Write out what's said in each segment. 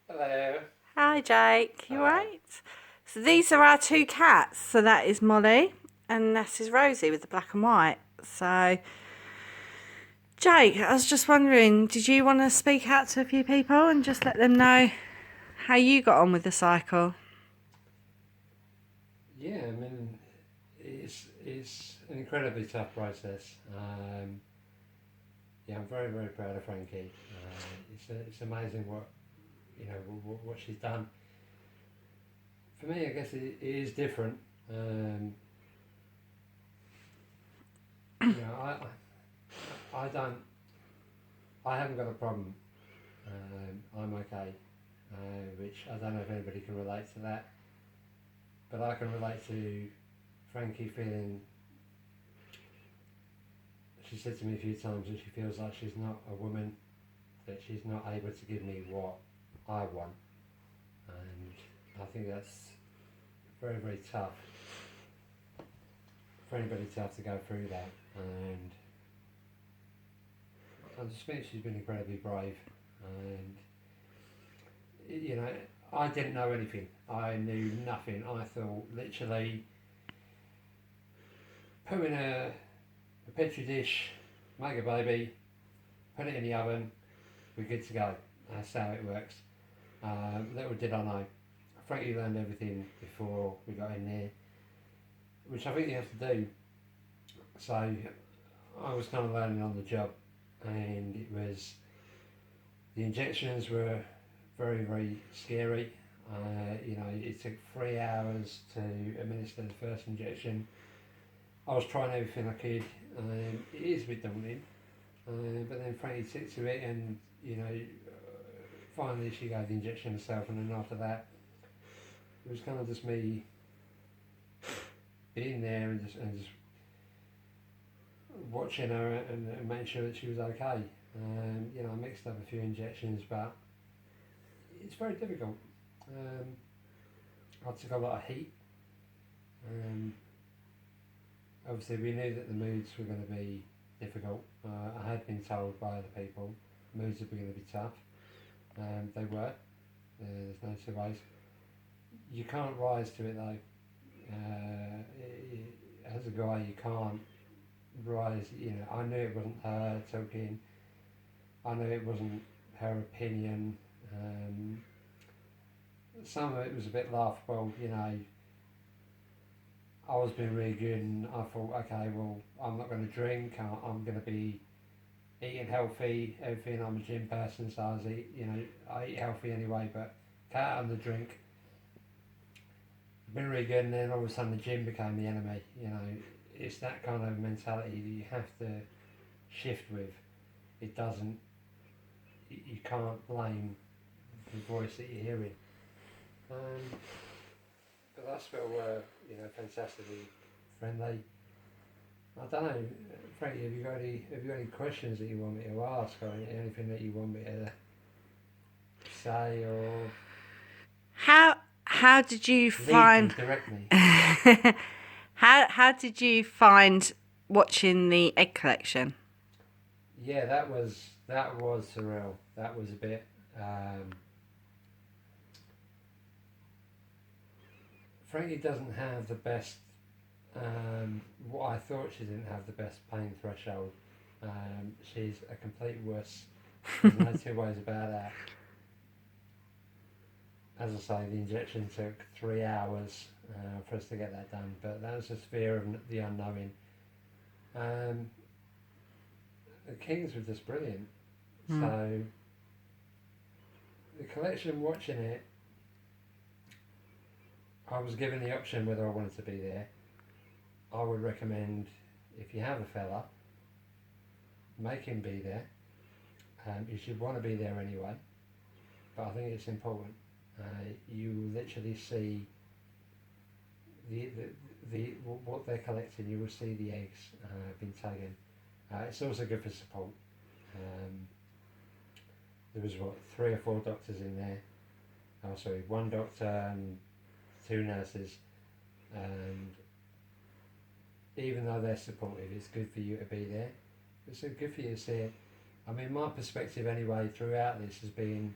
Hello. Hi Jake, you Hello. right? So these are our two cats. So that is Molly and that is Rosie with the black and white. So Jake, I was just wondering, did you want to speak out to a few people and just let them know how you got on with the cycle? Yeah, I mean, it's an incredibly tough process. Yeah, I'm very very proud of Frankie. It's amazing what what she's done. For me, I guess it is different. Um, you know, I don't I haven't got a problem. I'm okay, which I don't know if anybody can relate to that, but I can relate to Frankie feeling. She said to me a few times that she feels like she's not a woman, that she's not able to give me what I want, and I think that's very very tough for anybody to have to go through that. And I just think she's been incredibly brave, and you know, I didn't know anything. I knew nothing. I thought literally put in a petri dish, make a baby, put it in the oven, we're good to go. That's how it works. Little did I know. Frankie learned everything before we got in there, which I think you have to do. So I was kind of learning on the job, and the injections were very very scary. It took 3 hours to administer the first injection. I was trying everything I could. It is a bit daunting, but then Frankie took to it, and finally she gave the injection herself, and then after that, it was kind of just me being there and just watching her and making sure that she was okay. I mixed up a few injections, but it's very difficult. Um, I took a lot of heat. Um, Obviously, we knew that the moods were going to be difficult. I had been told by other people moods were going to be tough. They were. There's no two ways. You can't rise to it though. As a guy, you can't rise. I knew it wasn't her talking. I knew it wasn't her opinion. Um, some of it was a bit laughable. I was being really good, and I thought, okay, well, I'm not going to drink. I'm going to be eating healthy, everything. I'm a gym person, so I eat healthy anyway. But cut out on the drink, been really good, and then all of a sudden the gym became the enemy. It's that kind of mentality that you have to shift with. It doesn't. You can't blame the voice that you're hearing. Um, but that's still, fantastically friendly. I don't know, Frankie. Have you got any questions that you want me to ask, or anything that you want me to say, or How did you lead me, find direct me? how did you find watching the egg collection? Yeah, that was surreal. That was a bit. Frankie doesn't have the best. What I thought she didn't have the best pain threshold. She's a complete wuss. There's no two ways about that. As I say, the injection took 3 hours for us to get that done, but that was just fear of the unknowing. Um, the Kings were just brilliant. Hmm. So the collection, watching it, I was given the option whether I wanted to be there. I would recommend, if you have a fella, make him be there. You should want to be there anyway, but I think it's important. You literally see the, what they're collecting. You will see the eggs being taken. It's also good for support. Um, there was what, 3 or 4 doctors in there. Oh, sorry, one doctor and 2 nurses, and even though they're supportive, it's good for you to be there. It's good for you to see it. I mean, my perspective anyway throughout this has been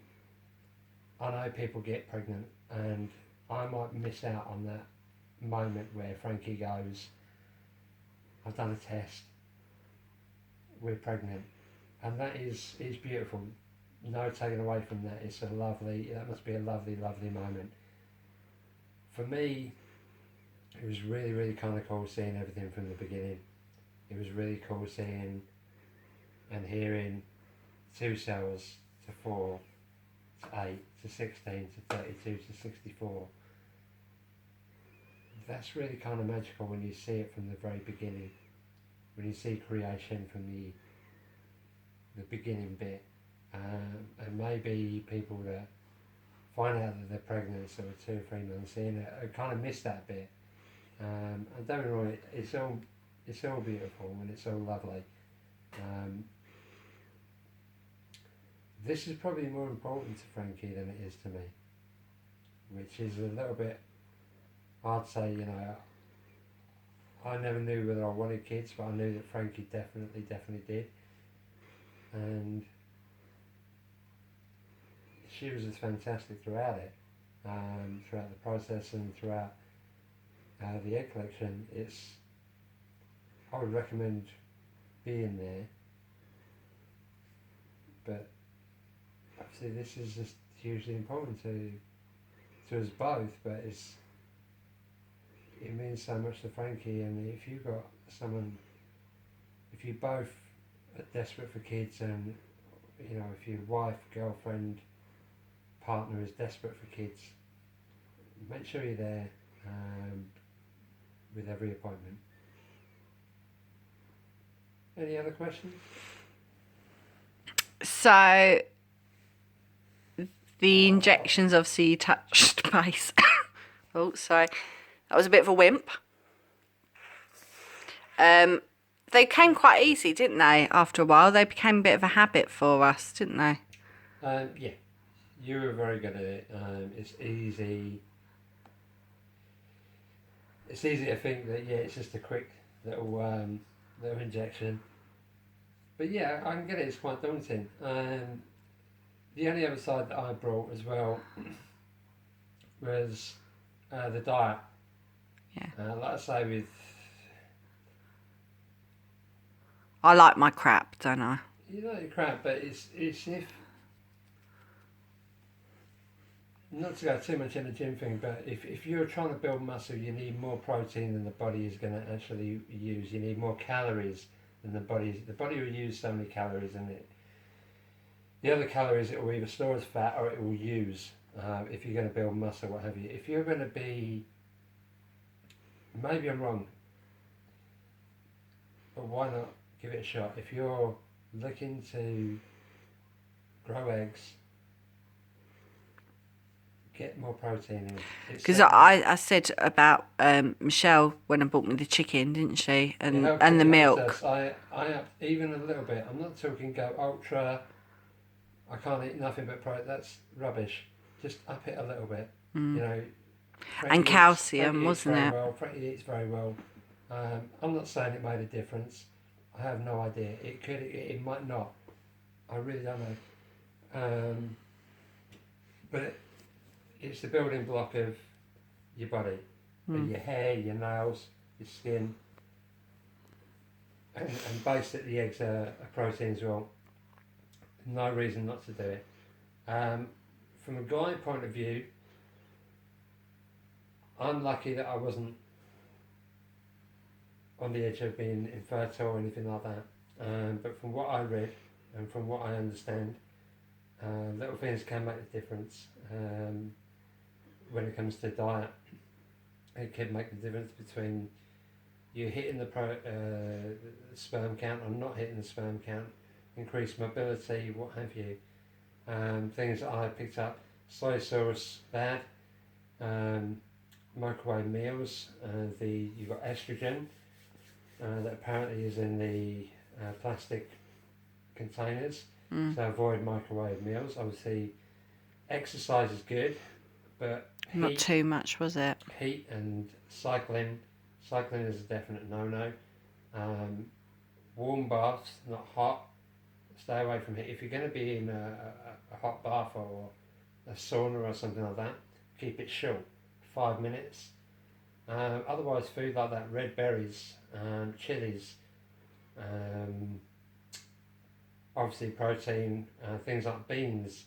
I know people get pregnant, and I might miss out on that moment where Frankie goes, I've done a test, we're pregnant. And that is beautiful. No taking away from that. That must be a lovely, lovely moment. For me, it was really, really kind of cool seeing everything from the beginning. It was really cool seeing and hearing 2 cells to 4 to 8 to 16 to 32 to 64. That's really kind of magical when you see it from the very beginning. When you see creation from the beginning bit. And maybe people that find out that they're pregnant sort of 2 or 3 months in kind of miss that bit. And don't get me wrong, it's all beautiful and it's all lovely. This is probably more important to Frankie than it is to me, which is a little bit, I'd say, I never knew whether I wanted kids, but I knew that Frankie definitely did. And she was just fantastic throughout it, throughout the process and throughout the egg collection. I would recommend being there, but obviously this is just hugely important to us both, but it means so much to Frankie. And if you both are desperate for kids, and if your wife, girlfriend, partner is desperate for kids, make sure you're there with every appointment. Any other questions? So the injections, obviously you touched base. Oh, sorry. That was a bit of a wimp. They came quite easy, didn't they? After a while, they became a bit of a habit for us, didn't they? Yeah, you were very good at it. It's easy. It's easy to think that it's just a quick little injection, but yeah, I can get it. It's quite daunting. The only other side that I brought as well was the diet. Yeah. Like I say, I like my crap, don't I? you know your crap, but it's if not to go too much in the gym thing, but if you're trying to build muscle, you need more protein than the body is going to actually use. You need more calories than the body. The body will use so many calories, and the other calories it will either store as fat or it will use if you're going to build muscle, what have you. If you're going to be, maybe I'm wrong, but why not give it a shot? If you're looking to grow eggs, get more protein in. Because I said about Michelle when I bought me the chicken, didn't she? And the milk. I upped even a little bit. I'm not talking go ultra. I can't eat nothing but protein. That's rubbish. Just up it a little bit. And calcium, wasn't it? Frankie eats very well. I'm not saying it made a difference. I have no idea. It could. It might not. I really don't know. But it's the building block of your body, your hair, your nails, your skin, and basically eggs are protein as well. No reason not to do it. From a guy point of view, I'm lucky that I wasn't on the edge of being infertile or anything like that. But from what I read and from what I understand, little things can make a difference when it comes to diet. It can make the difference between you hitting the sperm count or not hitting the sperm count, increased mobility, what have you. Things that I picked up: soy sauce bad, microwave meals. You've got estrogen that apparently is in the plastic containers. So avoid microwave meals. Obviously, exercise is good, but not too much, was it? Heat and cycling is a definite no-no. Warm baths, not hot. Stay away from heat. If you're going to be in a hot bath or a sauna or something like that, keep it short, 5 minutes. Otherwise, food like that, red berries, chilies, obviously protein, things like beans,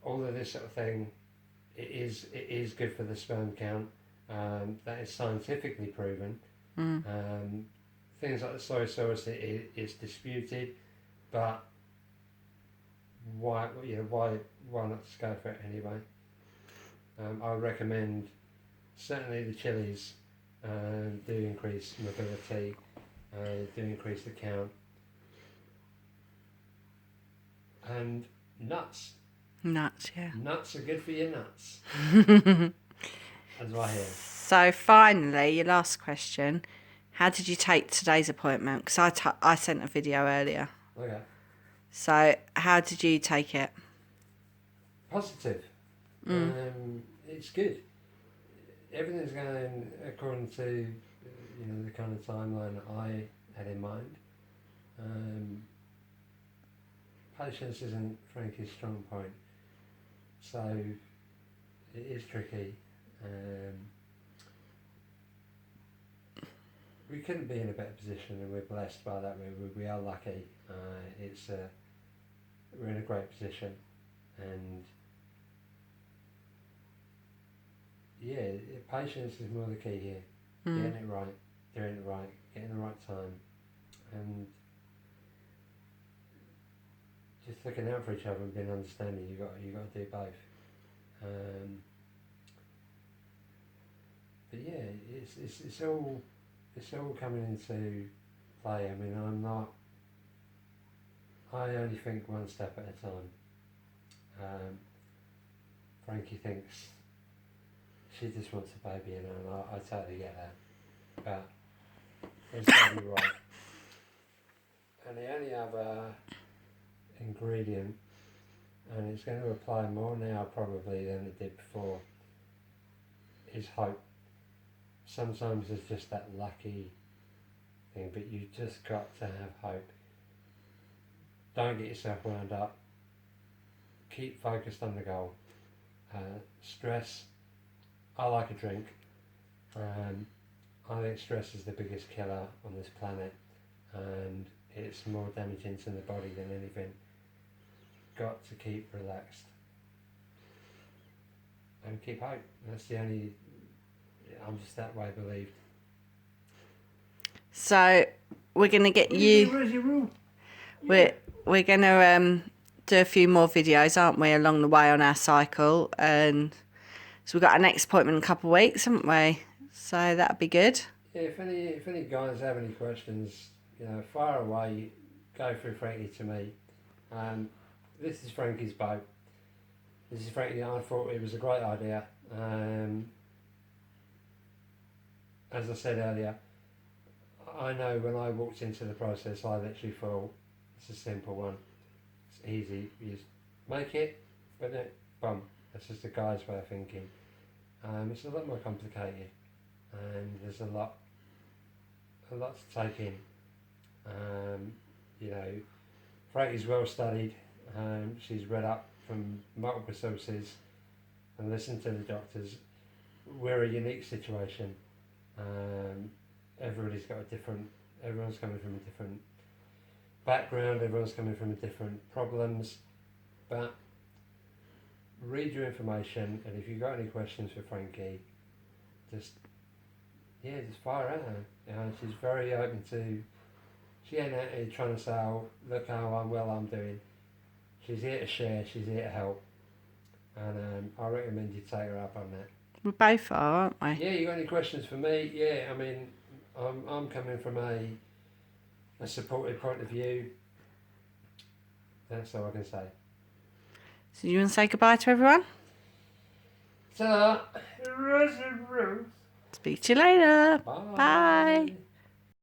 all of this sort of thing, it is good for the sperm count. That is scientifically proven. Things like the soy sauce, it's disputed, but why not just go for it anyway? I would recommend certainly the chilies do increase mobility, do increase the count, and nuts. Nuts, yeah. Nuts are good for your nuts. As I hear. So finally, your last question. How did you take today's appointment? Because I sent a video earlier. Okay. So how did you take it? Positive. It's good. Everything's going according to the kind of timeline that I had in mind. Patience isn't Frankie's strong point, so it is tricky. We couldn't be in a better position, and we're blessed by that. We are lucky. We're in a great position, and yeah, patience is more the key here. Getting it right, doing it right, getting the right time, and just looking out for each other and being understanding. You got to do both. But yeah, it's all coming into play. I mean, I only think one step at a time. Frankie thinks she just wants a baby, and I totally get that. But it's got to be right. And the only other ingredient, and it's going to apply more now probably than it did before, is hope. Sometimes it's just that lucky thing, but you just got to have hope. Don't get yourself wound up. Keep focused on the goal. Stress, I like a drink. I think stress is the biggest killer on this planet, and it's more damaging to the body than anything. Got to keep relaxed and keep hope. That's the only. I'm just that way believed. So we're gonna get you. Where's your room? We're gonna do a few more videos, aren't we, along the way on our cycle, and so we've got our next appointment in a couple of weeks, haven't we? So that'll be good. Yeah, if any guys have any questions, fire away. Go through Frankie to me. This is Frankie's boat. This is Frankie. I thought it was a great idea. As I said earlier, I know when I walked into the process, I literally thought it's a simple one. It's easy. You just make it, but then boom. That's just a guy's way of thinking. It's a lot more complicated, and there's a lot to take in. Frankie's well studied. She's read up from multiple sources and listened to the doctors. We're a unique situation. Everybody's got everyone's coming from a different background, everyone's coming from different problems, but read your information, and if you've got any questions for Frankie, just fire at her. She's very open to, she ain't out here trying to say, oh, look how well I'm doing. She's here to share, she's here to help, and I recommend you take her up on that. We both are, aren't we? Yeah, you got any questions for me? Yeah, I mean, I'm coming from a supportive point of view. That's all I can say. So you want to say goodbye to everyone? Ta-da! Speak to you later. Bye. Bye.